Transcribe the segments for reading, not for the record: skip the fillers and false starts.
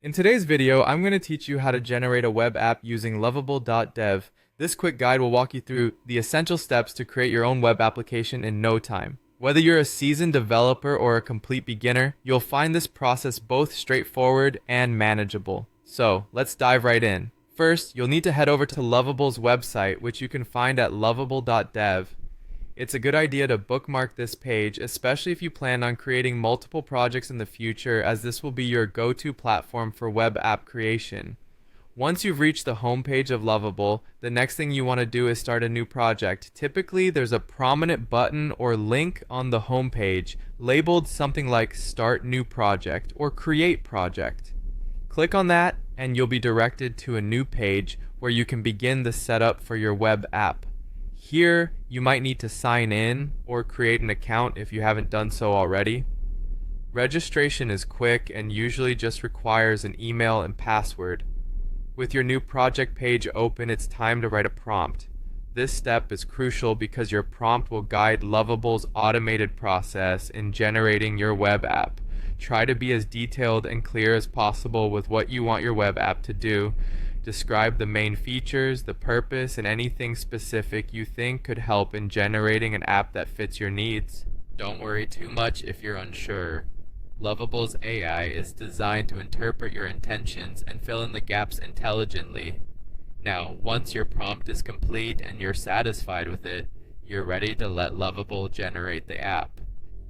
In today's video, I'm going to teach you how to generate a web app using Lovable.dev. This quick guide will walk you through the essential steps to create your own web application in no time. Whether you're a seasoned developer or a complete beginner, you'll find this process both straightforward and manageable. So, let's dive right in. First, you'll need to head over to Lovable's website, which you can find at Lovable.dev. It's a good idea to bookmark this page, especially if you plan on creating multiple projects in the future, as this will be your go-to platform for web app creation. Once you've reached the homepage of Lovable, the next thing you want to do is start a new project. Typically, there's a prominent button or link on the homepage labeled something like Start New Project or Create Project. Click on that and you'll be directed to a new page where you can begin the setup for your web app. Here, you might need to sign in or create an account if you haven't done so already. Registration is quick and usually just requires an email and password. With your new project page open, it's time to write a prompt. This step is crucial because your prompt will guide Lovable's automated process in generating your web app. Try to be as detailed and clear as possible with what you want your web app to do. Describe the main features, the purpose, and anything specific you think could help in generating an app that fits your needs. Don't worry too much if you're unsure. Lovable's AI is designed to interpret your intentions and fill in the gaps intelligently. Now, once your prompt is complete and you're satisfied with it, you're ready to let Lovable generate the app.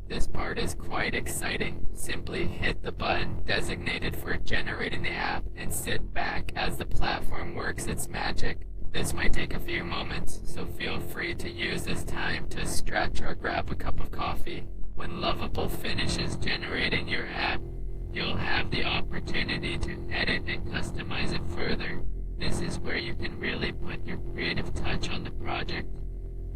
This part is quite exciting. Simply hit the button designated for generating the app and sit back as the platform works its magic. This might take a few moments, so feel free to use this time to stretch or grab a cup of coffee. When Lovable finishes generating your app, you'll have the opportunity to edit and customize it further. This is where you can really put your creative touch on the project.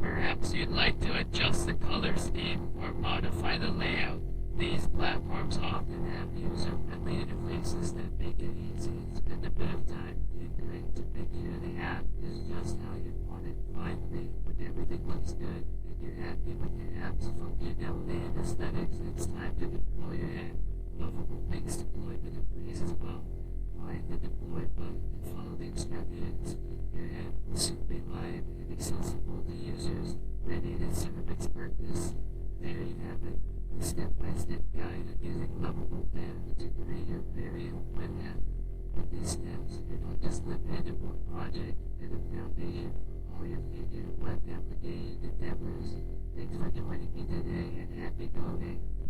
Perhaps you'd like to adjust the color scheme or modify the layout. These platforms often have user-friendly interfaces that make it easy to spend a bit of time tinkering to make sure the app is just how you want it. Finally, when everything looks good and you're happy with your app's functionality and aesthetics, it's time to deploy your app. Lovable makes deployment a breeze as well. Find the deploy button and follow the instructions. Your app will soon be live and accessible to users, ready to serve its purpose. There you have it, a step-by-step guide